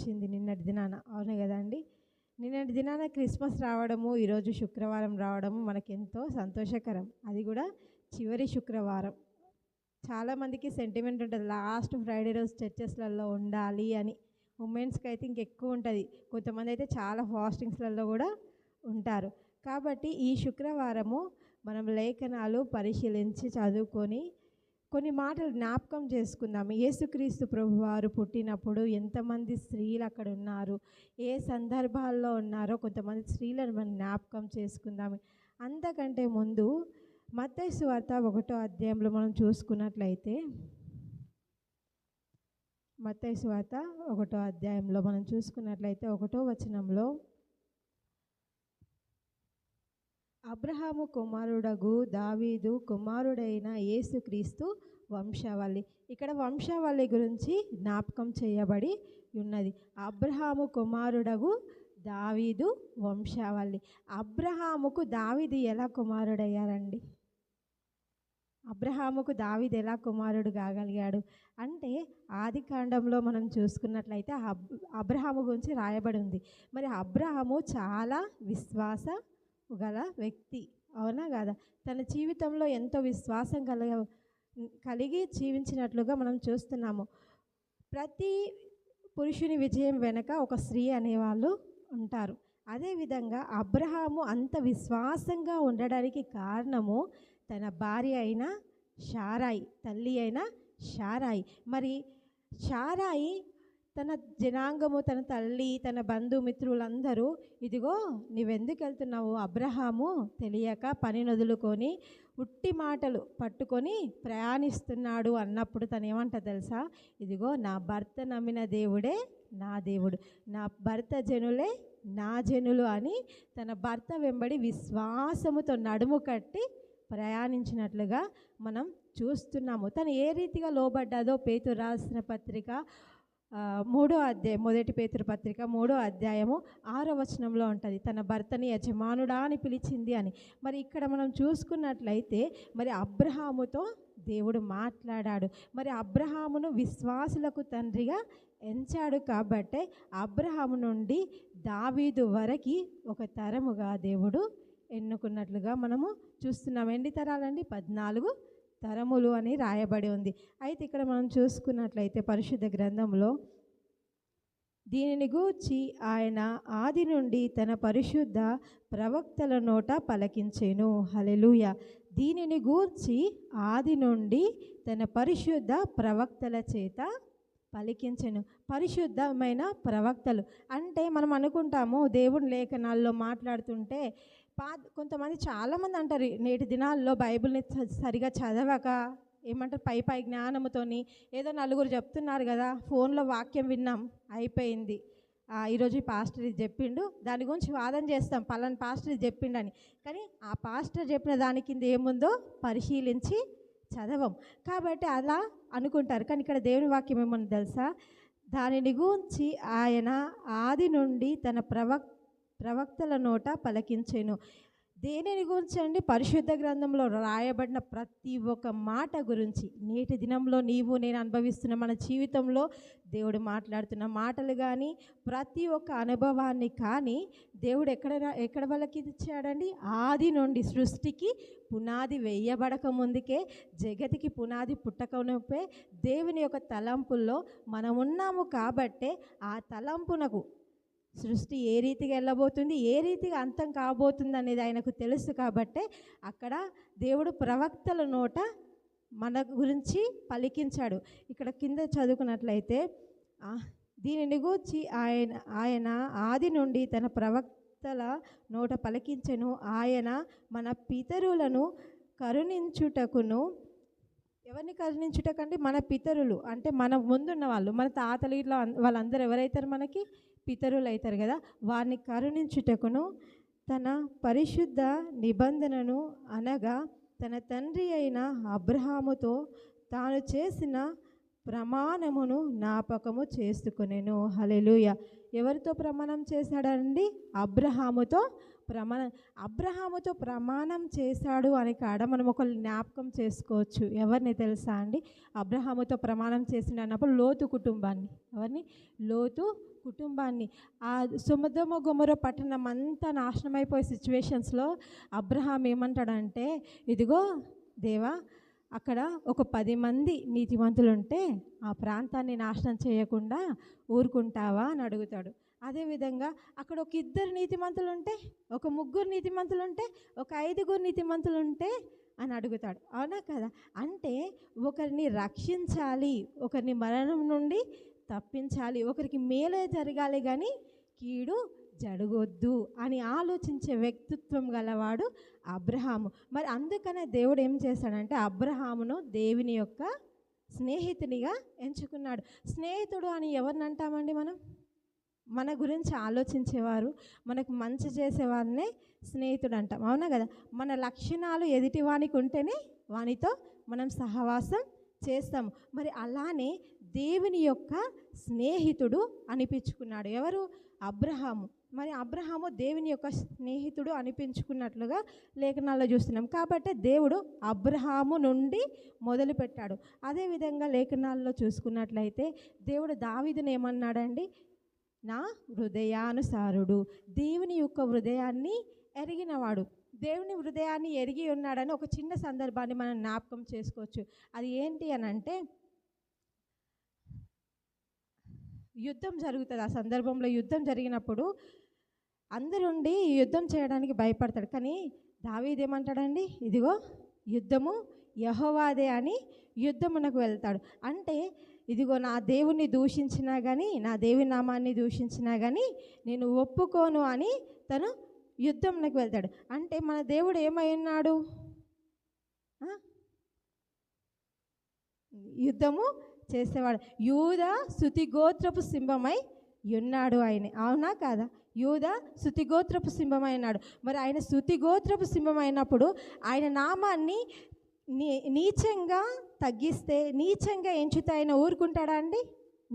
వచ్చింది నిన్నటి దినాన. అవును కదండి. నిన్నటి దినాన క్రిస్మస్ రావడము, ఈరోజు శుక్రవారం రావడము మనకెంతో సంతోషకరం. అది కూడా చివరి శుక్రవారం. చాలామందికి సెంటిమెంట్ ఉంటుంది, లాస్ట్ ఫ్రైడే రోజు చర్చెస్లలో ఉండాలి అని. ఉమెన్స్కి అయితే ఇంకెక్కువ ఉంటుంది. కొంతమంది అయితే చాలా ఫాస్టింగ్స్లలో కూడా ఉంటారు. కాబట్టి ఈ శుక్రవారము మనం లేఖనాలు పరిశీలించి చదువుకొని కొన్ని మాటలు జ్ఞాపకం చేసుకుందాం. యేసుక్రీస్తు ప్రభువారు పుట్టినప్పుడు ఎంతమంది స్త్రీలు అక్కడ ఉన్నారు, ఏ సందర్భాల్లో ఉన్నారో కొంతమంది స్త్రీలను మనం జ్ఞాపకం చేసుకుందాం. అంతకంటే ముందు మత్తయి సువార్త 1వ అధ్యాయంలో మనం చూసుకున్నట్లయితే, మత్తయి సువార్త 1వ అధ్యాయంలో మనం చూసుకున్నట్లయితే 1వ వచనంలో, అబ్రహాము కుమారుడగు దావీదు కుమారుడైన యేసుక్రీస్తు వంశావళి. ఇక్కడ వంశావళి గురించి జ్ఞాపకం చేయబడి ఉన్నది. అబ్రహాము కుమారుడగు దావీదు వంశావళి. అబ్రహాముకు దావీదు ఎలా కుమారుడయ్యారండి? అబ్రహాముకు దావీదు ఎలా కుమారుడు కాగలిగాడు అంటే, ఆది కాండంలో మనం చూసుకున్నట్లయితే అబ్రహాము గురించి రాయబడి ఉంది. మరి అబ్రహాము చాలా విశ్వాస గల వ్యక్తి, అవునా కాదా? తన జీవితంలో ఎంతో విశ్వాసం కలిగి జీవించినట్లుగా మనం చూస్తున్నాము. ప్రతి పురుషుని విజయం వెనక ఒక స్త్రీ అనేవాళ్ళు ఉంటారు. అదేవిధంగా అబ్రహాము అంత విశ్వాసంగా ఉండడానికి కారణము తన భార్య అయిన శారాయి, తల్లి అయిన శారాయి. మరి శారాయి తన జనాంగము, తన తల్లి, తన బంధుమిత్రులందరూ, ఇదిగో నువ్వెందుకు వెళ్తున్నావు, అబ్రహాము తెలియక పని వదులుకొని ఉట్టి మాటలు పట్టుకొని ప్రయాణిస్తున్నాడు అన్నప్పుడు తను ఏమంటా తెలుసా? ఇదిగో నా భర్త నమ్మిన దేవుడే నా దేవుడు, నా భర్త జనులే నా జనులు అని తన భర్త వెంబడి విశ్వాసముతో నడుము కట్టి ప్రయాణించినట్లుగా మనం చూస్తున్నాము. తను ఏ రీతిగా లోబడ్డాదో పేతురు రాసిన పత్రిక 3వ అధ్యాయం, మొదటి పేతురు పత్రిక 3వ అధ్యాయము 6వ వచనంలో ఉంటుంది, తన భర్తని యజమానుడా అని పిలిచింది అని. మరి ఇక్కడ మనం చూసుకున్నట్లయితే మరి అబ్రహాముతో దేవుడు మాట్లాడాడు. మరి అబ్రహామును విశ్వాసులకు తండ్రిగా ఎంచాడు. కాబట్టే అబ్రహాము నుండి దావీదు వరకు ఒక తరముగా దేవుడు ఎన్నుకున్నట్లుగా మనము చూస్తున్నాం. ఎన్ని తరాలండి? 14 తరములు అని రాయబడి ఉంది. అయితే ఇక్కడ మనం చూసుకున్నట్లయితే పరిశుద్ధ గ్రంథంలో, దీనిని గూర్చి ఆయన ఆది నుండి తన పరిశుద్ధ ప్రవక్తల నోట పలికించెను. హల్లెలూయా. దీనిని గూర్చి ఆది నుండి తన పరిశుద్ధ ప్రవక్తల చేత పలికించెను. పరిశుద్ధమైన ప్రవక్తలు అంటే మనం అనుకుంటాము దేవుని లేఖనాల్లో మాట్లాడుతుంటే, కొంతమంది చాలామంది అంటారు నేటి దినాల్లో బైబిల్ని సరిగా చదవక ఏమంటారు, పై జ్ఞానంతోని ఏదో నలుగురు చెప్తున్నారు కదా, ఫోన్లో వాక్యం విన్నాం అయిపోయింది, ఈరోజు ఈ పాస్టర్ ఇది చెప్పిండు, దాని గురించి వాదన చేస్తాం, పలానా పాస్టర్ ఇది చెప్పిండని. కానీ ఆ పాస్టర్ చెప్పిన దాని కింద ఏముందో పరిశీలించి చదవం. కాబట్టి అలా అనుకుంటారు. కానీ ఇక్కడ దేవుని వాక్యం ఏమని తెలుసా? దానిని గురించి ఆయన ఆది నుండి తన ప్రవక్తల నోట పలికించెను. దేనిని గురించి అండి? పరిశుద్ధ గ్రంథంలో రాయబడిన ప్రతి ఒక్క మాట గురించి. నేటి దినంలో నీవు నేను అనుభవిస్తున్న మన జీవితంలో దేవుడు మాట్లాడుతున్న మాటలు కానీ, ప్రతి ఒక్క అనుభవాన్ని కానీ దేవుడు ఎక్కడ వాళ్ళకి ఇచ్చాడండి? ఆది నుండి, సృష్టికి పునాది వేయబడక ముందుకే, జగతికి పునాది పుట్టకమునుపే దేవుని యొక్క తలంపుల్లో మనం ఉన్నాము. కాబట్టే ఆ తలంపునకు సృష్టి ఏ రీతిగా వెళ్ళబోతుంది, ఏ రీతిగా అంతం కాబోతుంది అనేది ఆయనకు తెలుసు. కాబట్టే అక్కడ దేవుడు ప్రవక్తల నోట మన గురించి పలికించాడు. ఇక్కడ కింద చదువుకున్నట్లయితే, దీనిని గూర్చి ఆయన ఆది నుండి తన ప్రవక్తల నోట పలికించెను. ఆయన మన పితరులను కరుణించుటకును. ఎవరిని కరుణించుటకండి? మన పితరులు అంటే మన ముందున్న వాళ్ళు, మన తాతలు, ఇట్లా వాళ్ళందరూ ఎవరైతారు? మనకి పితరులు అవుతారు కదా. వారిని కరుణించుటకును తన పరిశుద్ధ నిబంధనను, అనగా తన తండ్రి అయిన అబ్రహాముతో తాను చేసిన ప్రమాణమును జ్ఞాపకము చేసుకొనెను. హల్లెలూయా. ఎవరితో ప్రమాణం చేశాడండి? అబ్రహాముతో ప్రమాణం చేశాడు అని కాడ మనం ఒకళ్ళు జ్ఞాపకం చేసుకోవచ్చు. ఎవరిని తెలుసా అండి? అబ్రహాముతో ప్రమాణం చేసిండు అన్నప్పుడు లోతు కుటుంబాన్ని. ఎవరిని? లోతు కుటుంబాన్ని. ఆ సొదొమ గొమొర్రా పట్టణం అంతా నాశనమైపోయే సిచ్యువేషన్స్లో అబ్రహాం ఏమంటాడంటే, ఇదిగో దేవా, అక్కడ ఒక 10 మంది నీతిమంతులుంటే ఆ ప్రాంతాన్ని నాశనం చేయకుండా ఊరుకుంటావా అని అడుగుతాడు. అదేవిధంగా అక్కడ ఒక 2 నీతిమంతులుంటే, ఒక 3 నీతిమంతులుంటే, ఒక 5 నీతిమంతులుంటే అని అడుగుతాడు. అవునా కదా? అంటే ఒకరిని రక్షించాలి, ఒకరిని మరణం నుండి తప్పించాలి, ఒకరికి మేలే జరగాలి కానీ కీడు జరగొద్దు అని ఆలోచించే వ్యక్తిత్వం గలవాడు అబ్రహాము. మరి అందుకనే దేవుడు ఏం చేశాడంటే అబ్రహామును దేవుని యొక్క స్నేహితునిగా ఎంచుకున్నాడు. స్నేహితుడు అని ఎవరిని అంటామండి మనం? మన గురించి ఆలోచించేవారు, మనకు మంచి చేసేవారినే స్నేహితుడు అంటాం. అవునా కదా? మన లక్షణాలు ఎదుటివానికి ఉంటేనే వానితో మనం సహవాసం చేస్తాము. మరి అలానే దేవుని యొక్క స్నేహితుడు అనిపించుకున్నాడు. ఎవరు? అబ్రహాము. మరి అబ్రహాము దేవుని యొక్క స్నేహితుడు అనిపించుకున్నట్లుగా లేఖనాల్లో చూస్తున్నాం. కాబట్టి దేవుడు అబ్రహాము నుండి మొదలుపెట్టాడు. అదేవిధంగా లేఖనాల్లో చూసుకున్నట్లయితే దేవుడు దావీదుని ఏమన్నాడండి? నా హృదయానుసారుడు. దేవుని యొక్క హృదయాన్ని ఎరిగినవాడు. దేవుని హృదయాన్ని ఎరిగి ఉన్నాడని ఒక చిన్న సందర్భాన్ని మనం జ్ఞాపకం చేసుకోవచ్చు. అది ఏంటి అని అంటే, యుద్ధం జరుగుతుంది. ఆ సందర్భంలో యుద్ధం జరిగినప్పుడు అందరుండి యుద్ధం చేయడానికి భయపడతాడు. కానీ దావీదు ఏమంటాడండి? ఇదిగో యుద్ధము యెహోవాదే అని యుద్ధమునకు వెళ్తాడు. అంటే ఇదిగో నా దేవుని దూషించినా కానీ, నా దేవుని నామాన్ని దూషించినా కానీ నేను ఒప్పుకోను అని తను యుద్ధమునకు వెళ్తాడు. అంటే మన దేవుడు ఏమై ఉన్నాడు? యుద్ధము చేసేవాడు. యూదా శృతిగోత్రపు సింహమై ఉన్నాడు ఆయన. అవునా కాదా? యూదా శృతిగోత్రపు సింహమై ఉన్నాడు. మరి ఆయన శృతిగోత్రపు సింహం అయినప్పుడు ఆయన నామాన్ని నీచంగా తగ్గిస్తే, నీచంగా ఎంచుతే ఆయన ఊరుకుంటాడా అండి?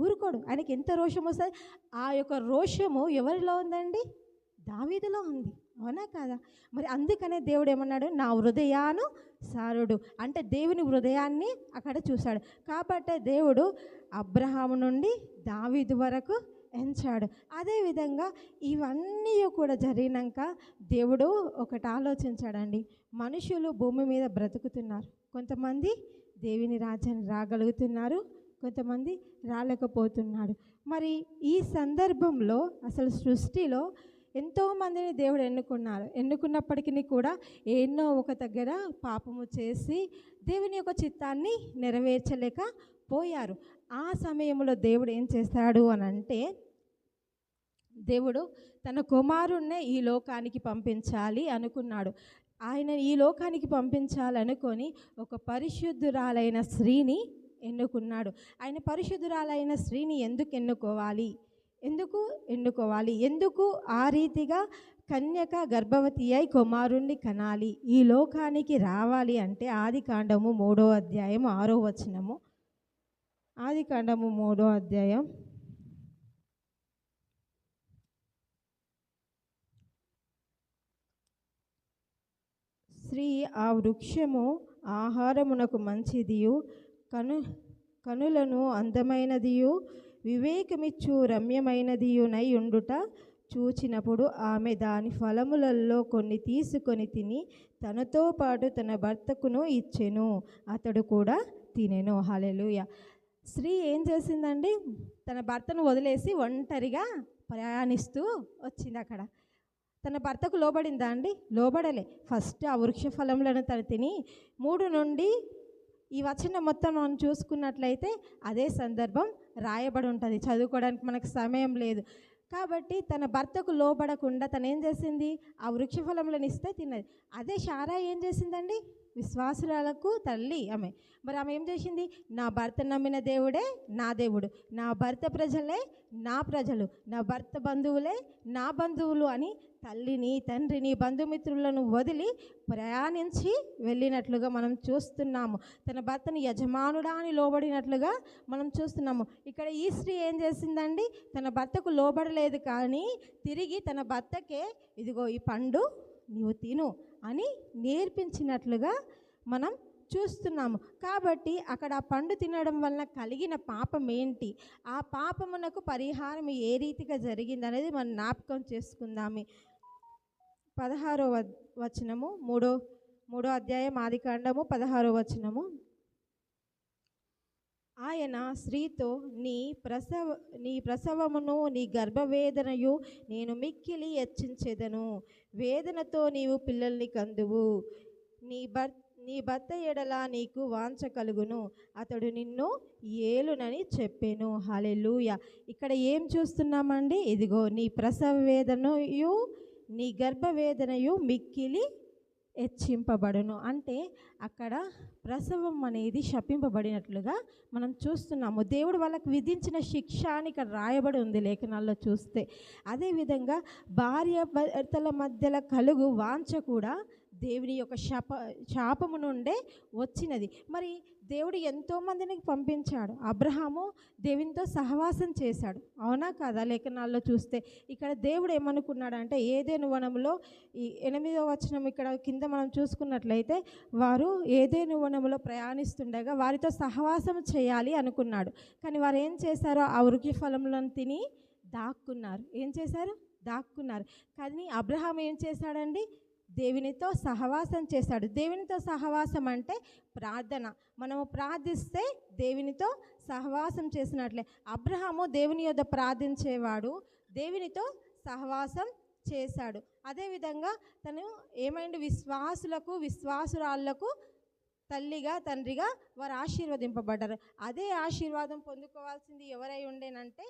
ఊరుకోడు. ఆయనకి ఎంత రోషం వస్తుంది. ఆ యొక్క రోషము ఎవరిలో ఉందండి? దావీదులో ఉంది. అవునా కాదా? మరి అందుకనే దేవుడు ఏమన్నాడు? నా హృదయానుసారుడు. అంటే దేవుని హృదయాన్ని అక్కడ చూశాడు. కాబట్టి దేవుడు అబ్రహాము నుండి దావీదు వరకు ఎంచాడు. అదేవిధంగా ఇవన్నీ కూడా జరిగినాక దేవుడు ఒకటి ఆలోచించాడండి. మనుషులు భూమి మీద బ్రతుకుతున్నారు. కొంతమంది దేవుని రాజ్యాన్ని రాగలుగుతున్నారు, కొంతమంది రాలేకపోతున్నాడు. మరి ఈ సందర్భంలో అసలు సృష్టిలో ఎంతోమందిని దేవుడు ఎన్నుకున్నప్పటికీ కూడా ఎన్నో ఒక దగ్గర పాపము చేసి దేవుని యొక్క చిత్తాన్ని నెరవేర్చలేకపోయారు. ఆ సమయంలో దేవుడు ఏం చేస్తాడు అని అంటే, దేవుడు తన కుమారుణ్ణే ఈ లోకానికి పంపించాలి అనుకున్నాడు. ఆయన ఈ లోకానికి పంపించాలనుకొని ఒక పరిశుద్ధురాలైన స్త్రీని ఎన్నుకున్నాడు. ఆయన పరిశుద్ధురాలైన స్త్రీని ఎందుకు ఎన్నుకోవాలి? ఎందుకు ఆ రీతిగా కన్యక గర్భవతి అయి కుమారుణ్ణి కనాలి, ఈ లోకానికి రావాలి అంటే ఆదికాండము 3వ అధ్యాయం 6వ వచనము. ఆదికాండము 3వ అధ్యాయం 'స్త్రీ ఆ వృక్షము ఆహారమునకు మంచిదియు కనులను అందమైనదియు వివేకమిచ్చు రమ్యమైనదియునై ఉండుట చూచినప్పుడు ఆమె దాని ఫలములలో కొన్ని తీసుకొని తిని తనతో పాటు తన భర్తకును ఇచ్చెను, అతడు కూడా తినెను. హల్లెలూయా. స్త్రీ ఏం చేసిందండి? తన భర్తను వదిలేసి ఒంటరిగా ప్రయాణిస్తూ వచ్చింది. అక్కడ తన భర్తకు లోబడిందా అండి? లోబడలే. ఫస్ట్ ఆ వృక్ష ఫలములను తను తిని 3 నుండి ఈ వచనం మొత్తం మనం చూసుకున్నట్లయితే అదే సందర్భం రాయబడి ఉంటుంది. చదువుకోవడానికి మనకు సమయం లేదు కాబట్టి తన భర్తకు లోబడకుండా తను ఏం చేసింది? ఆ వృక్ష ఫలములను ఇస్తే తిన్నది. అదే శారా ఏం చేసిందండి? విశ్వాసురాలకు తల్లి ఆమె. మరి ఆమె ఏం చేసింది? నా భర్త నమ్మిన దేవుడే నా దేవుడు, నా భర్త ప్రజలే నా ప్రజలు, నా భర్త బంధువులే నా బంధువులు అని తల్లిని, తండ్రిని, బంధుమిత్రులను వదిలి ప్రయాణించి వెళ్ళినట్లుగా మనం చూస్తున్నాము. తన భర్తను యజమానుడా అని లోబడినట్లుగా మనం చూస్తున్నాము. ఇక్కడ ఈ స్త్రీ ఏం చేసిందండి? తన భర్తకు లోబడలేదు, కానీ తిరిగి తన భర్తకే ఇదిగో ఈ పండు నీవు తిను అని నేర్పించినట్లుగా మనం చూస్తున్నాము. కాబట్టి అక్కడ ఆ పండు తినడం వలన కలిగిన పాపం ఏంటి, ఆ పాపమునకు పరిహారం ఏ రీతిగా జరిగింది అనేది మనం జ్ఞాపకం చేసుకుందాము. 16వ వచనము, మూడో అధ్యాయం ఆదికాండము 16వ వచనము. ఆయన స్త్రీతో, నీ ప్రసవమును నీ గర్భవేదనయు నేను మిక్కిలి హెచ్చించెదను, వేదనతో నీవు పిల్లల్ని కందువు, నీ భర్త ఎడల నీకు వాంఛ కలుగును, అతడు నిన్ను ఏలునని చెప్పెను. హల్లెలూయా. ఇక్కడ ఏం చూస్తున్నామండి? ఇదిగో నీ ప్రసవ వేదనయు నీ గర్భవేదనయు మిక్కిలి హెచ్చింపబడును. అంటే అక్కడ ప్రసవం అనేది శపింపబడినట్లుగా మనం చూస్తున్నాము. దేవుడు వాళ్ళకు విధించిన శిక్ష అని ఇక్కడ రాయబడి ఉంది లేఖనాల్లో చూస్తే. అదేవిధంగా భార్య భర్తల మధ్యలో కలుగు వాంఛ కూడా దేవుని యొక్క శాపము నుండే వచ్చినది. మరి దేవుడు ఎంతోమందిని పంపించాడు. అబ్రహాము దేవునితో సహవాసం చేశాడు, అవునా కాదా? లేఖనాల్లో చూస్తే ఇక్కడ దేవుడు ఏమనుకున్నాడంటే, ఏదెను వనంలో ఈ 8వ వచనం ఇక్కడ కింద మనం చూసుకున్నట్లయితే, వారు ఏదెను వనంలో ప్రయాణిస్తుండగా వారితో సహవాసం చేయాలి అనుకున్నాడు. కానీ వారు ఏం చేశారో ఆ వృక్ష ఫలములను తిని దాక్కున్నారు. ఏం చేశారు? దాక్కున్నారు. కానీ అబ్రహాం ఏం చేశాడండి? దేవునితో సహవాసం చేశాడు. దేవునితో సహవాసం అంటే ప్రార్థన. మనము ప్రార్థిస్తే దేవునితో సహవాసం చేసినట్లే. అబ్రహాము దేవుని యొద్ద ప్రార్థించేవాడు, దేవునితో సహవాసం చేశాడు. అదేవిధంగా తను ఏమైంది? విశ్వాసులకు, విశ్వాసురాళ్లకు తల్లిగా, తండ్రిగా వారు ఆశీర్వదింపబడ్డారు. అదే ఆశీర్వాదం పొందుకోవాల్సింది ఎవరై ఉండేనంటే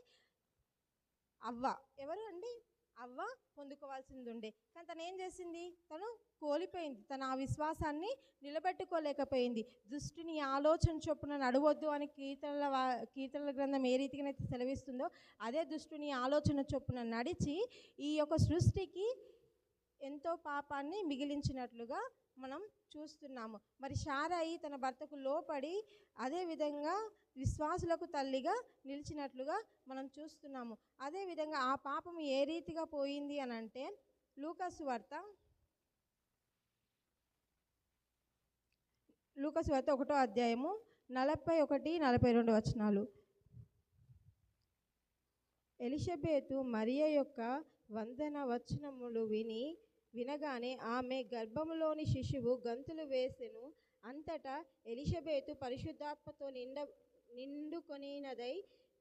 అవ్వ. ఎవరు అండి? అవ్వ పొందుకోవాల్సింది ఉండే. కానీ తను ఏం చేసింది? తను కోల్పోయింది. తను ఆ విశ్వాసాన్ని నిలబెట్టుకోలేకపోయింది. దుష్టుని ఆలోచన చొప్పున నడవద్దు అని కీర్తనల గ్రంథం ఏ రీతిగానైతే సెలవిస్తుందో, అదే దుష్టుని ఆలోచన చొప్పున నడిచి ఈ యొక్క సృష్టికి ఎంతో పాపాన్ని మిగిలించినట్లుగా మనం చూస్తున్నాము. మరి శారయి తన భర్తకు లోపడి అదేవిధంగా విశ్వాసులకు తల్లిగా నిలిచినట్లుగా మనం చూస్తున్నాము. అదేవిధంగా ఆ పాపం ఏ రీతిగా పోయింది అని అంటే, లూకాసు వార్త 1వ అధ్యాయము 41-42 వచనాలు. ఎలిషబెతు మరియ యొక్క వందన వచనములు వినగానే ఆమె గర్భములోని శిశువు గంతులు వేసెను. అంతటా ఎలిషబెతు పరిశుద్ధాత్మతో నిండుకొనినదై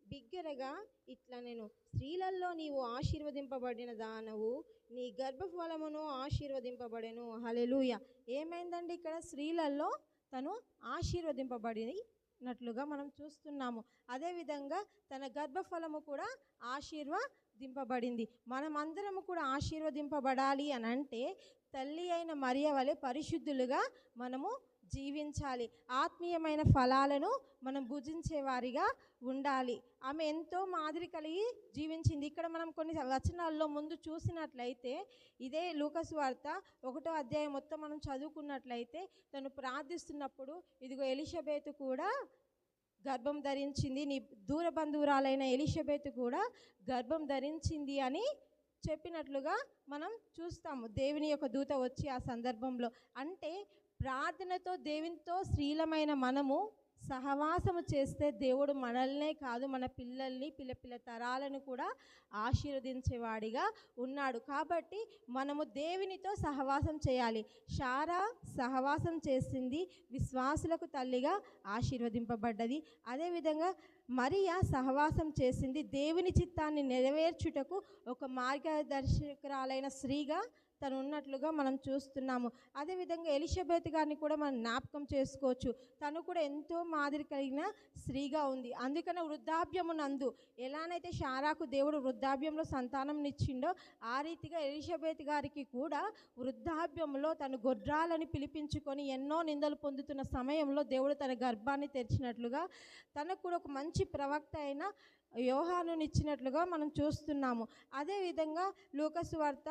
బిగ్గరగా ఇట్లనెను, స్త్రీలలో నీవు ఆశీర్వదింపబడిన దానవు, నీ గర్భఫలమును ఆశీర్వదింపబడెను. హల్లెలూయా. ఏమైందండి? ఇక్కడ స్త్రీలలో తను ఆశీర్వదింపబడినట్లుగా మనం చూస్తున్నాము. అదేవిధంగా తన గర్భఫలము కూడా ఆశీర్వదింపబడింది. మనమందరము కూడా ఆశీర్వదింపబడాలి అని అంటే తల్లి అయిన మరియ వలె పరిశుద్ధులుగా మనము జీవించాలి. ఆత్మీయమైన ఫలాలను మనం భుజించేవారిగా ఉండాలి. ఆమె ఎంతో మాదిరి కలిగి జీవించింది. ఇక్కడ మనం కొన్ని వచనాల్లో ముందు చూసినట్లయితే, ఇదే లూకాసు వార్త 1వ అధ్యాయం మొత్తం మనం చదువుకున్నట్లయితే, తను ప్రార్థిస్తున్నప్పుడు ఇదిగో ఎలిషబెతు కూడా గర్భం ధరించింది, నీ దూర బంధువురాలైన ఎలిషబెతు కూడా గర్భం ధరించింది అని చెప్పినట్లుగా మనం చూస్తాము. దేవుని యొక్క దూత వచ్చి ఆ సందర్భంలో, అంటే ప్రార్థనతో దేవునితో స్త్రీలమైన మనము సహవాసము చేస్తే దేవుడు మనల్నే కాదు మన పిల్లల్ని, పిల్ల తరాలను కూడా ఆశీర్వదించేవాడిగా ఉన్నాడు. కాబట్టి మనము దేవునితో సహవాసం చేయాలి. శారా సహవాసం చేసింది, విశ్వాసులకు తల్లిగా ఆశీర్వదింపబడ్డది. అదేవిధంగా మరియా సహవాసం చేసింది దేవుని చిత్తాన్ని నెరవేర్చుటకు ఒక మార్గదర్శకురాలైన స్త్రీగా తను ఉన్నట్లుగా మనం చూస్తున్నాము. అదేవిధంగా ఎలిషబెత్ గారిని కూడా మనం జ్ఞాపకం చేసుకోవచ్చు. తను కూడా ఎంతో మాదిరి కలిగిన స్త్రీగా ఉంది. అందుకనే వృద్ధాప్యమునందు ఎలానైతే శారాకు దేవుడు వృద్ధాప్యంలో సంతానం ఇచ్చిండో ఆ రీతిగా ఎలిషబెత్ గారికి కూడా వృద్ధాప్యంలో తను గొడ్రాలని పిలిపించుకొని ఎన్నో నిందలు పొందుతున్న సమయంలో దేవుడు తన గర్భాన్ని తెరిచినట్లుగా తనకు కూడా ఒక మంచి ప్రవక్త అయిన యోహానుని ఇచ్చినట్లుగా మనం చూస్తున్నాము. అదేవిధంగా లూకాసు వార్త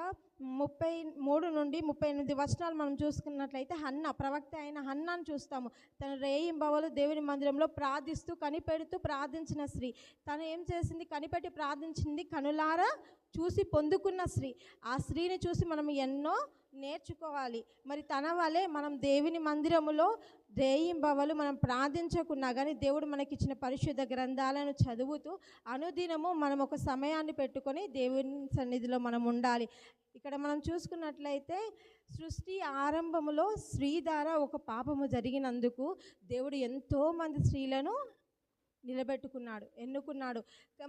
33 నుండి 38 వచనాలు మనం చూసుకున్నట్లయితే హన్న, ప్రవక్త అయిన హన్నాను చూస్తాము. తను రేయింబవలు దేవుని మందిరంలో ప్రార్థిస్తూ కనిపెడుతూ ప్రార్థించిన స్త్రీ. తను ఏం చేసింది? కనిపెట్టి ప్రార్థించింది, కనులారా చూసి పొందుకున్న స్త్రీ. ఆ స్త్రీని చూసి మనం ఎన్నో నేర్చుకోవాలి. మరి తన వలె మనం దేవుని మందిరములో రేయింబవలు మనం ప్రార్థించకున్నా కానీ దేవుడు మనకిచ్చిన పరిశుద్ధ గ్రంథాలను చదువుతూ అనుదినము మనం ఒక సమయాన్ని పెట్టుకొని దేవుని సన్నిధిలో మనం ఉండాలి. ఇక్కడ మనం చూసుకున్నట్లయితే సృష్టి ఆరంభములో స్త్రీ ద్వారా ఒక పాపము జరిగినందుకు దేవుడు ఎంతోమంది స్త్రీలను నిలబెట్టుకున్నాడు, ఎన్నుకున్నాడు.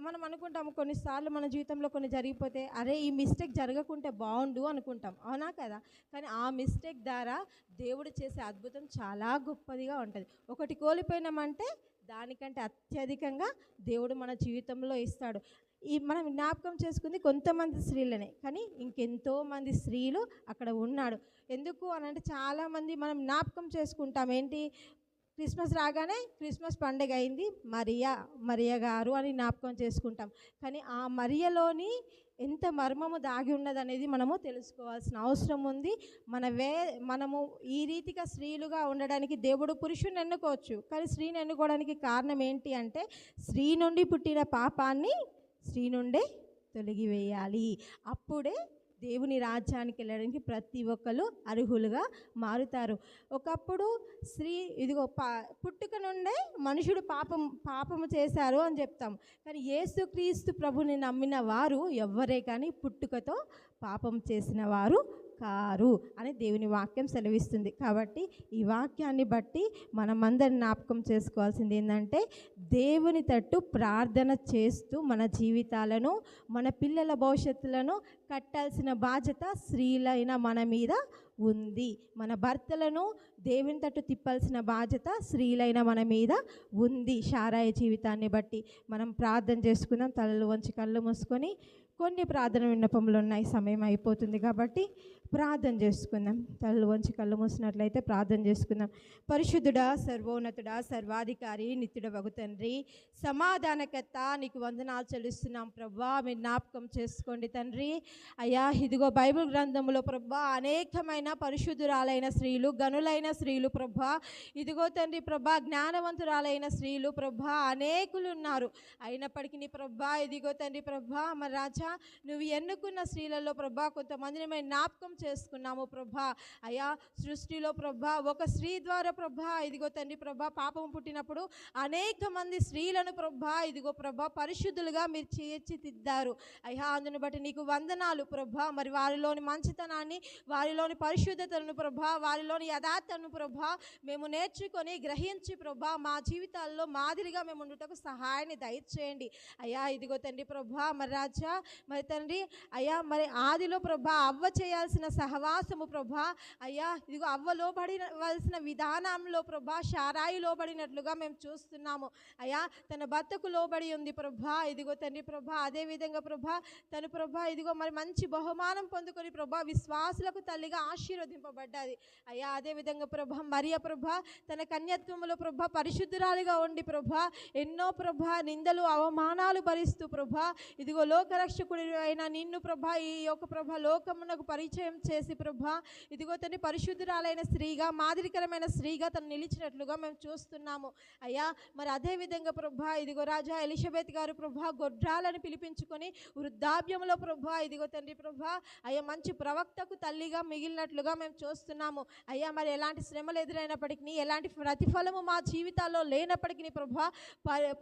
మనం అనుకుంటాము కొన్నిసార్లు మన జీవితంలో కొన్ని జరిగిపోతే అరే ఈ మిస్టేక్ జరగకుంటే బాగుండు అనుకుంటాం, అవునా కదా? కానీ ఆ మిస్టేక్ ద్వారా దేవుడు చేసే అద్భుతం చాలా గొప్పదిగా ఉంటుంది. ఒకటి కోల్పోయినామంటే దానికంటే అత్యధికంగా దేవుడు మన జీవితంలో ఇస్తాడు. మనం జ్ఞాపకం చేసుకుంది కొంతమంది స్త్రీలనే, కానీ ఇంకెంతోమంది స్త్రీలు అక్కడ ఉన్నాడు. ఎందుకు అనంటే చాలామంది మనం జ్ఞాపకం చేసుకుంటాం. ఏంటి? క్రిస్మస్ రాగానే క్రిస్మస్ పండుగ అయింది, మరియ గారు అని జ్ఞాపకం చేసుకుంటాం. కానీ ఆ మరియలోని ఎంత మర్మము దాగి ఉన్నదనేది మనము తెలుసుకోవాల్సిన అవసరం ఉంది. మనము ఈ రీతిగా స్త్రీలుగా ఉండడానికి దేవుడు పురుషుని ఎన్నుకోవచ్చు, కానీ స్త్రీని ఎన్నుకోవడానికి కారణం ఏంటి అంటే స్త్రీ నుండి పుట్టిన పాపాన్ని స్త్రీ నుండే తొలగివేయాలి. అప్పుడే దేవుని రాజ్యానికి వెళ్ళడానికి ప్రతి ఒక్కరు అర్హులుగా మారుతారు. ఒకప్పుడు స్త్రీ పుట్టుక నుండే మనుషుడు పాపము చేశారు అని చెప్తాం. కానీ యేసుక్రీస్తు ప్రభుని నమ్మిన వారు ఎవ్వరే కానీ పుట్టుకతో పాపం చేసిన వారు కారు అని దేవుని వాక్యం సెలవిస్తుంది. కాబట్టి ఈ వాక్యాన్ని బట్టి మనమందరం జ్ఞాపకం చేసుకోవాల్సింది ఏంటంటే దేవుని తట్టు ప్రార్థన చేస్తూ మన జీవితాలను, మన పిల్లల భవిష్యత్తులను కట్టాల్సిన బాధ్యత స్త్రీలైన మన మీద ఉంది. మన భర్తలను దేవుని తట్టు తిప్పాల్సిన బాధ్యత స్త్రీలైన మన మీద ఉంది. శారాయి జీవితాన్ని బట్టి మనం ప్రార్థన చేసుకుందాం. తలలు వంచి కళ్ళు మూసుకొని కొన్ని ప్రార్థన విన్నపములు ఉన్నాయి, సమయం అయిపోతుంది కాబట్టి ప్రార్థన చేసుకుందాం. తలలు వంచి కళ్ళు మూసినట్లయితే ప్రార్థన చేసుకుందాం. పరిశుద్ధుడా, సర్వోన్నతుడా, సర్వాధికారి, నిత్యుడవగు తండ్రి, సమాధానకర్త, నీకు వందనాలు చెల్లిస్తున్నాం ప్రభా. మీరు జ్ఞాపకం చేసుకోండి తండ్రి. అయ్యా ఇదిగో బైబిల్ గ్రంథంలో ప్రభా అనేకమైన పరిశుద్ధురాలైన స్త్రీలు, గనులైన స్త్రీలు ప్రభా, ఇదిగో తండ్రి ప్రభా జ్ఞానవంతురాలైన స్త్రీలు ప్రభా అనేకులు ఉన్నారు. అయినప్పటికీ నీ ప్రభా ఇదిగో తండ్రి ప్రభా మరి రాజా నువ్వు ఎన్నుకున్న స్త్రీలలో ప్రభా కొంతమందిని మేము జ్ఞాపకం చేసుకున్నాము ప్రభా. అయ్యా సృష్టిలో ప్రభా ఒక స్త్రీ ద్వారా ప్రభా ఇదిగో తండ్రి ప్రభా పాపం పుట్టినప్పుడు అనేక మంది స్త్రీలను ప్రభా ఇదిగో ప్రభా పరిశుద్ధులుగా మీరు తీర్చిదిద్దారు. అయ్యా అందుని బట్టి నీకు వందనాలు ప్రభా. మరి వారిలోని మంచితనాన్ని, వారిలోని పరిశుద్ధతను ప్రభా, వారిలోని యథార్థను ప్రభా మేము నేర్చుకొని గ్రహించి ప్రభా మా జీవితాల్లో మాదిరిగా మేము ఉండుటకు సహాయాన్ని దయచేయండి. అయ్యా ఇదిగో తండ్రి ప్రభా మరి రాజా మరి తండ్రి అయ్యా మరి ఆదిలో ప్రభా అవ్వ చేయాల్సిన సహవాసము ప్రభా అయ్యా ఇదిగో అవ్వ లోబడివలసిన విధానంలో ప్రభా శారాయి లోబడినట్లుగా మేము చూస్తున్నాము. అయ్యా తన భర్తకు లోబడి ఉంది ప్రభా ఇదిగో తండ్రి ప్రభా. అదేవిధంగా ప్రభా తను ప్రభా ఇదిగో మరి మంచి బహుమానం పొందుకొని ప్రభా విశ్వాసులకు తల్లిగా ఆశీర్వదింపబడ్డది. అయ్యా అదేవిధంగా ప్రభా మరియ ప్రభా తన కన్యత్వములో ప్రభా పరిశుద్ధురాలిగా ఉండి ప్రభా ఎన్నో ప్రభా నిందలు అవమానాలు భరిస్తూ ప్రభా ఇదిగో లోకరక్షకుడు అయినా నిన్ను ప్రభా ఈ యొక్క ప్రభా లోకమునకు పరిచయం చేసి ప్రభా ఇదిగో తను పరిశుద్ధురాలైన స్త్రీగా, మాదిరికరమైన స్త్రీగా తను నిలిచినట్లుగా మేము చూస్తున్నాము. అయ్యా మరి అదేవిధంగా ప్రభా ఇదిగో రాజా ఎలిషబెత్ గారు ప్రభా గొడ్రాలను పిలిపించుకొని వృద్ధాప్యంలో ప్రభా ఇదిగో తండ్రి ప్రభా అయ్యా మంచి ప్రవక్తకు తల్లిగా మిగిలినట్లుగా మేము చూస్తున్నాము. అయ్యా మరి ఎలాంటి శ్రమలు ఎదురైనప్పటికీ, ఎలాంటి ప్రతిఫలము మా జీవితాల్లో లేనప్పటికీ ప్రభా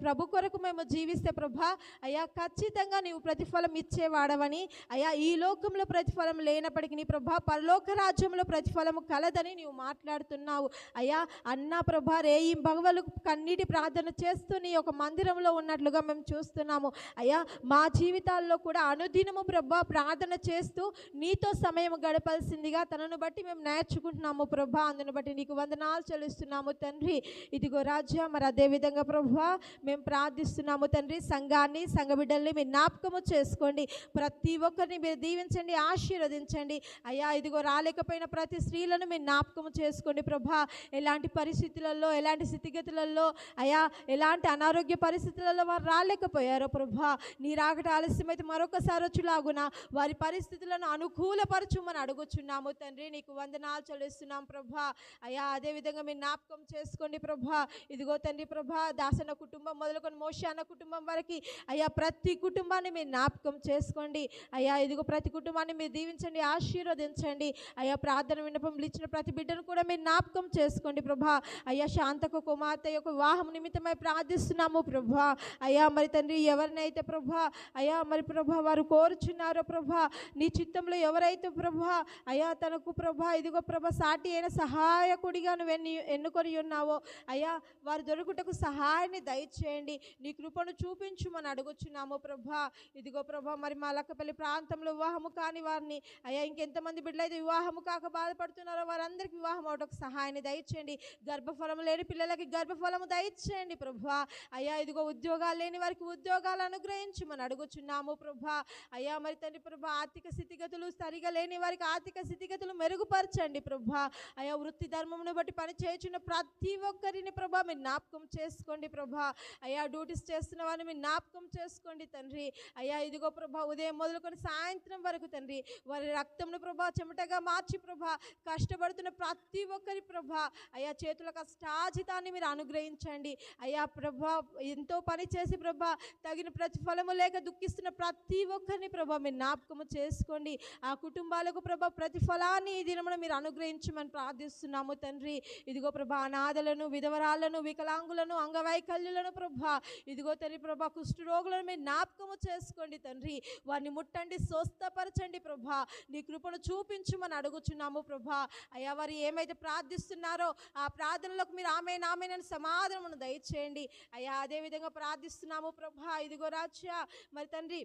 ప్రభు కొరకు మేము జీవిస్తే ప్రభా అయ్యా ఖచ్చితంగా నీవు ప్రతిఫలం ఇచ్చేవాడవని, అయ్యా ఈ లోకంలో ప్రతిఫలం లేనప్పటికీ ప్రభా పరలోక రాజ్యంలో ప్రతిఫలము కలదని నీవు మాట్లాడుతున్నావు. అయ్యా అన్నా ప్రభా రేయి భగవలు కన్నీటి ప్రార్థన చేస్తూ నీ యొక్క మందిరంలో ఉన్నట్లుగా మేము చూస్తున్నాము. అయ్యా మా జీవితాల్లో కూడా అనుదినము ప్రభా ప్రార్థన చేస్తూ నీతో సమయం గడపాల్సిందిగా తనను బట్టి మేము నేర్చుకుంటున్నాము ప్రభా. అందును బట్టి నీకు వందనాలు చెల్లిస్తున్నాము తండ్రి. ఇదిగో రాజ్య మరి అదేవిధంగా ప్రభా మేము ప్రార్థిస్తున్నాము తండ్రి. సంఘాన్ని సంఘ బిడ్డల్ని మీరు జ్ఞాపకము చేసుకోండి. ప్రతి ఒక్కరిని మీరు దీవించండి, ఆశీర్వదించండి. అయ్యా ఇదిగో రాలేకపోయిన ప్రతి స్త్రీలను మీరు జ్ఞాపకము చేసుకోండి ప్రభా. ఎలాంటి పరిస్థితులలో, ఎలాంటి స్థితిగతులలో, అయ్యా ఎలాంటి అనారోగ్య పరిస్థితులలో వారు రాలేకపోయారో ప్రభా, నీ రాకట ఆలస్యమైతే మరొకసారి వచ్చులాగున వారి పరిస్థితులను అనుకూలపరచుమని అడుగుచున్నాము తండ్రి. నీకు వందనాలు చెల్లిస్తున్నాం ప్రభా. అయ్యా అదేవిధంగా మీరు జ్ఞాపకం చేసుకోండి ప్రభా. ఇదిగో తండ్రి ప్రభా దాసన కుటుంబం మొదలుకొని మోషాన కుటుంబం వరకు అయ్యా ప్రతి కుటుంబాన్ని మీరు జ్ఞాపకం చేసుకోండి. అయ్యా ఇదిగో ప్రతి కుటుంబాన్ని మీరు దీవించండి, ఆశీర్వదించండి. అయ్యా ప్రార్థన విన్నపంలు ఇచ్చిన ప్రతి బిడ్డను కూడా మీరు జ్ఞాపకం చేసుకోండి ప్రభా. అయ్యా శాంతకు కుమార్తె యొక్క వివాహం నిమిత్తమై ప్రార్థిస్తున్నాము ప్రభా. అయ్యా మరి తండ్రి ఎవరినైతే ప్రభా అయ్యా మరి ప్రభా వారు కోరుచున్నారో ప్రభా, నీ చిత్తంలో ఎవరైతే ప్రభా అయ్యా తనకు ప్రభా ఇదిగో ప్రభా సాటి అయిన సహాయకుడిగా నువ్వు ఎన్నుకొని ఉన్నావో అయ్యా వారు దొరుకుటకు సహాయాన్ని దయచేయండి. నీ కృపను చూపించుమని అడుగుచున్నాము ప్రభా. ఇదిగో ప్రభా మరి మా లక్కపల్లి ప్రాంతంలో వివాహము కాని వారిని అయ్యా ఇంకెంతమంది బిడ్డలైతే వివాహము కాక బాధపడుతున్నారో వారందరికీ వివాహం అవటకు సహాయాన్ని దయచేయండి. గర్భఫలము లేని పిల్లలకి గర్భఫలము దయచేయండి ప్రభా. అయ్యా ఇదిగో ఉద్యోగాలు లేని వారికి ఉద్యోగాలు అనుగ్రహించమని అడుగుచున్నాము ప్రభా. అయ్యా మరి తండ్రి ప్రభా ఆర్థిక స్థితిగతులు సరిగా లేని వారికి ఆర్థిక స్థితిగతులు మెరుగుపరచండి ప్రభా. అయ్యా వృత్తి ధర్మమును బట్టి పని చేయుచున్న ప్రతి ఒక్కరిని ప్రభా మీరు జ్ఞాపకం చేసుకోండి ప్రభా. అయ్యా డ్యూటీస్ చేస్తున్న వారిని మీరు జ్ఞాపకం చేసుకోండి తండ్రి. అయ్యా ఇదిగో ప్రభా ఉదయం మొదలుకొని సాయంత్రం వరకు తండ్రి వారి రక్తంను ప్రభా చెమటగా మార్చి ప్రభా కష్టపడుతున్న ప్రతి ఒక్కరి ప్రభా అయ్యా చేతుల కష్టాజితాన్ని మీరు అనుగ్రహించండి. అయ్యా ప్రభా ఎంతో పని చేసి ప్రభా తగిన ప్రతిఫలము లేక దుఃఖిస్తున్న ప్రతి ఒక్కరిని ప్రభా మీరు జ్ఞాపకము చేసుకోండి. ఆ కుటుంబాలకు ప్రభా ప్రతిఫలాన్ని ఈ దినమున మీరు అనుగ్రహించమని ప్రార్థిస్తున్నాము తండ్రి. ఇదిగో ప్రభా అనాథలను, విధవరాలను, వికలాంగులను, అంగవైకల్యులను ప్రభా ఇదిగో తండ్రి ప్రభా కుష్ఠరోగులను మీరు జ్ఞాపకము చేసుకోండి తండ్రి. వారిని ముట్టండి, స్వస్థపరచండి ప్రభా. నీ కృపను చూపించమని అడుగుచున్నాము ప్రభా. అయ్యా వారు ఏమైతే ప్రార్థిస్తున్నారో ఆ ప్రార్థనలకు మీరు ఆమేన్ సమాధానమును దయచేయండి. అయ్యా అదేవిధంగా ప్రార్థిస్తున్నాము ప్రభా. ఇదిగో రాజ్యా మరి తండ్రి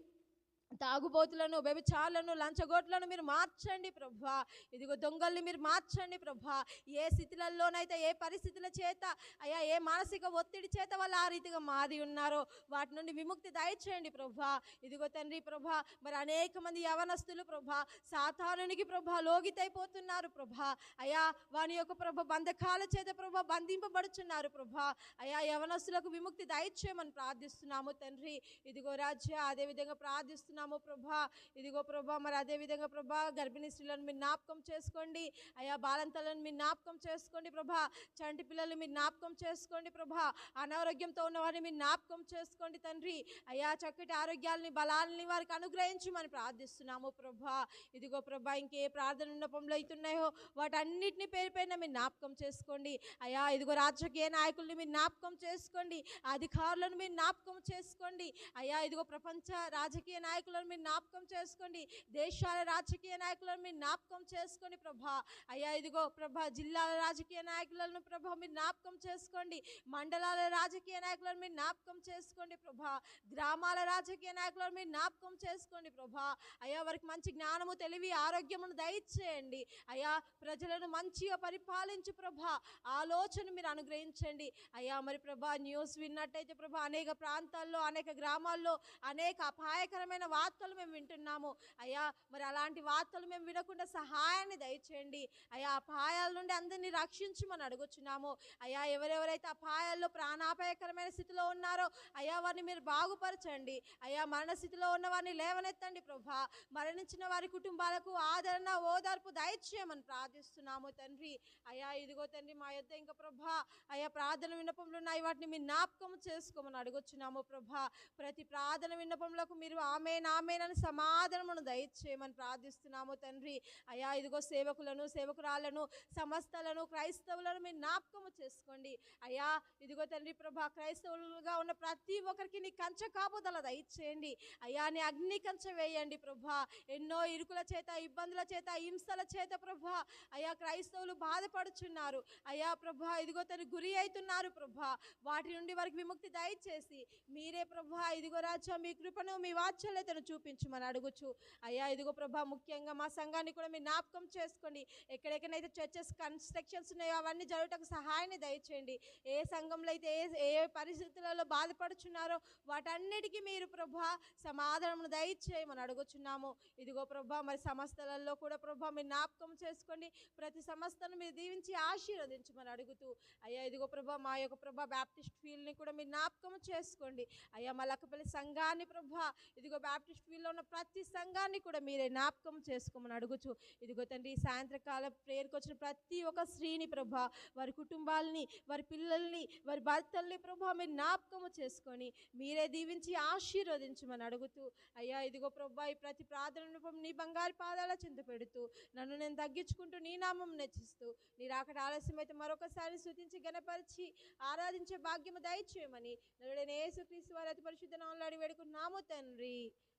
తాగుబోతులను, వ్యభిచారులను, లంచగొట్లను మీరు మార్చండి ప్రభా. ఇదిగో దొంగల్ని మీరు మార్చండి ప్రభా. ఏ స్థితులలోనైతే ఏ పరిస్థితుల చేత అయ్యా ఏ మానసిక ఒత్తిడి చేత వాళ్ళు ఆ రీతిగా మారి ఉన్నారో వాటి నుండి విముక్తి దయచేయండి ప్రభా. ఇదిగో తండ్రి ప్రభా మరి అనేక మంది యవనస్తులు ప్రభా సాతానునికి ప్రభా లోగితైపోతున్నారు ప్రభా. అయ్యా వాని యొక్క ప్రభా బంధకాల చేత ప్రభా బంధింపబడుచున్నారు ప్రభా. అయ్యా యవనస్తులకు విముక్తి దయచేయమని ప్రార్థిస్తున్నాము తండ్రి. ఇదిగో రాజ్య అదేవిధంగా ప్రార్థిస్తున్నాము ప్రభా. ఇదిగో ప్రభా మరి అదేవిధంగా ప్రభా గర్భిణీ స్త్రీలను మీరు జ్ఞాపకం చేసుకోండి. అయ్యా బాలంతలను మీరు జ్ఞాపకం చేసుకోండి ప్రభా. చంటి పిల్లలు మీరు జ్ఞాపకం చేసుకోండి ప్రభా. అనారోగ్యంతో ఉన్న వారిని మీరు జ్ఞాపకం చేసుకోండి తండ్రి. అయ్యా చక్కటి ఆరోగ్యాలని బలాలని వారికి అనుగ్రహించమని ప్రార్థిస్తున్నాము ప్రభా. ఇదిగో ప్రభా ఇంకే ప్రార్థన విన్నపంలో అవుతున్నాయో వాటన్నిటిని పేరు పైన మీరు జ్ఞాపకం చేసుకోండి. అయ్యా ఇదిగో రాజకీయ నాయకుల్ని మీరు జ్ఞాపకం చేసుకోండి, అధికారులను మీరు జ్ఞాపకం చేసుకోండి. అయ్యా ఇదిగో ప్రపంచ రాజకీయ నాయకులను మీరు జ్ఞాపకం చేసుకోండి, దేశాల రాజకీయ నాయకులను మీరు జ్ఞాపకం చేసుకోండి ప్రభా. అయ్యా ఇదిగో ప్రభా జిల్లాల రాజకీయ నాయకులను ప్రభా మీరు జ్ఞాపకం చేసుకోండి, మండలాల రాజకీయ నాయకులను మీరు జ్ఞాపకం చేసుకోండి ప్రభా, గ్రామాల రాజకీయ నాయకులను మీరు జ్ఞాపకం చేసుకోండి ప్రభా. అయ్యా వారికి మంచి జ్ఞానము, తెలివి, ఆరోగ్యమును దయచేయండి. అయ్యా ప్రజలను మంచిగా పరిపాలించు ప్రభా, ఆలోచన మీరు అనుగ్రహించండి. అయ్యా మరి ప్రభా న్యూస్ విన్నట్టయితే ప్రభా అనేక ప్రాంతాల్లో అనేక గ్రామాల్లో అనేక అపాయకరమైన వార్తలు మేము వింటున్నాము. అయ్యా మరి అలాంటి వార్తలు మేము వినకుండా సహాయాన్ని దయచేయండి. అయ్యా అపాయాల నుండి అందరినీ రక్షించమని అడుగుచున్నాము. అయ్యా ఎవరెవరైతే అపాయాల్లో ప్రాణాపాయకరమైన స్థితిలో ఉన్నారో అయ్యా వారిని మీరు బాగుపరచండి. అయ్యా మరణ స్థితిలో ఉన్న వారిని లేవనెత్తండి ప్రభా. మరణించిన వారి కుటుంబాలకు ఆదరణ, ఓదార్పు దయచేయమని ప్రార్థిస్తున్నాము తండ్రి. అయ్యా ఇదిగో తండ్రి మా యొద్ద ఇంకా ప్రభా అయ్యా ప్రార్థన విన్నపంలో ఉన్నాయి వాటిని మీరు జ్ఞాపకం చేసుకోమని అడుగుచున్నాము ప్రభా. ప్రతి ప్రార్థన విన్నపంలోకి మీరు ఆమేన్ ఆమేనని సమాధానమును దయచేయమని ప్రార్థిస్తున్నాము తండ్రి. అయ్యా ఇదిగో సేవకులను, సేవకురాలను, సమస్తలను, క్రైస్తవులను మీరు జ్ఞాపకము చేసుకోండి అయ్యా. ఇదిగో తండ్రి ప్రభా, క్రైస్తవులుగా ఉన్న ప్రతి ఒక్కరికి నీ కంచె కాపుదల దయచేయండి అయ్యా. నీ అగ్ని కంచె వేయండి ప్రభా. ఎన్నో ఇరుకుల చేత, ఇబ్బందుల చేత, హింసల చేత ప్రభా అయ్యా క్రైస్తవులు బాధపడుచున్నారు అయ్యా ప్రభా. ఇదిగో తను గురి అవుతున్నారు ప్రభా. వాటి నుండి వారికి విముక్తి దయచేసి మీరే ప్రభా ఇదిగో రాజా మీ కృపను, మీ వాత్సల్యతను చూపించమని అడుగుచు అయ్యా. ఇదిగో ప్రభా, ముఖ్యంగా మా సంఘాన్ని కూడా మీరు జ్ఞాపకం చేసుకోండి. ఎక్కడెక్కడైతే చర్చెస్ కన్స్ట్రక్షన్స్ ఉన్నాయో అవన్నీ జరుగుటకు సహాయాన్ని దయచేయండి. ఏ సంఘంలో అయితే ఏ పరిస్థితులలో బాధపడుచున్నారో వాటన్నిటికీ మీరు ప్రభా సమాధానమును దయచేయమని అడుగుచున్నాము. ఇదిగో ప్రభా, మరి సమస్తలలో కూడా ప్రభా మీరు జ్ఞాపకం చేసుకోండి. ప్రతి సమస్తను మీరు దీవించి ఆశీర్వదించమని అడుగుతూ అయ్యా. ఇదిగో ప్రభా, మా యొక్క ప్రభా బ్యాప్టిస్ట్ ఫీల్డ్ని కూడా మీరు జ్ఞాపకం చేసుకోండి అయ్యా. మా లక్కపల్లి సంఘాన్ని ప్రభా ఇదిగో బ్యాప్టిస్ట్ ఫీల్డ్లో ఉన్న ప్రతి సంఘాన్ని కూడా మీరే జ్ఞాపకం చేసుకోమని అడుగుచు ఇదిగో తండ్రి సాయంత్రకాల ప్రేయర్కి వచ్చిన ప్రతి ఒక్క స్త్రీని ప్రభా, వారి కుటుంబాలని, వారి పిల్లల్ని, వారి భర్తల్ని ప్రభా మీరు జ్ఞాపకము చేసుకొని మీరే దీవించి ఆశీర్వదించమని అడుగుతూ అయ్యా. ఇదిగో ప్రభా, ఈ ప్రతి ప్రార్థనను నీ బంగారు పాదాల చింత పెడుతూ నన్ను నేను తగ్గించుకుంటూ నీ నామం నచ్చిస్తూ నీ రాకడ ఆలస్యమైతే మరొకసారి స్తుతించి గణపరిచి ఆరాధించే భాగ్యము దయచేయమని నరుడైన యేసుక్రీస్తు వారి అతి పరిశుద్ధ నామములో అడిగి వేడుకుంటున్నాము తండ్రి.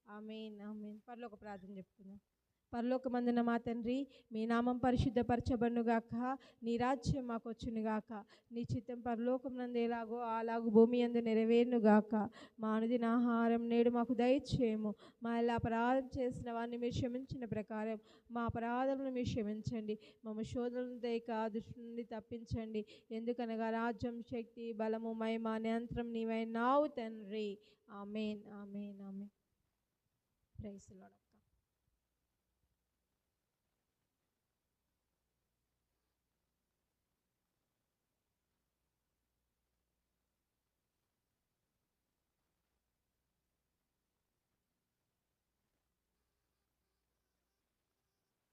ఆమేన్ ఆమేన్. పరలోక ప్రార్థన చెప్పుకుందాం. పరలోకమందున మా తండ్రి, మీ నామం పరిశుద్ధపరచబడునుగాక, నీ రాజ్యం మాకు వచ్చునుగాక, నీ చిత్తం పరలోకమునందు ఎలాగో అలాగూ భూమి యందు నెరవేరునుగాక. మా అనుదిన ఆహారం నేడు మాకు దయచేయము. మా ఇలా అపరాధం చేసిన వారిని మీరు క్షమించిన ప్రకారం మా అపరాధములను మీరు క్షమించండి. మమ్మ శోధనలు దయక దృష్టి నుండి తప్పించండి. ఎందుకనగా రాజ్యం, శక్తి, బలము, మహిమ, నియంత్రం నీవైనావు తండ్రి. Amen amen amen. Praise the lord.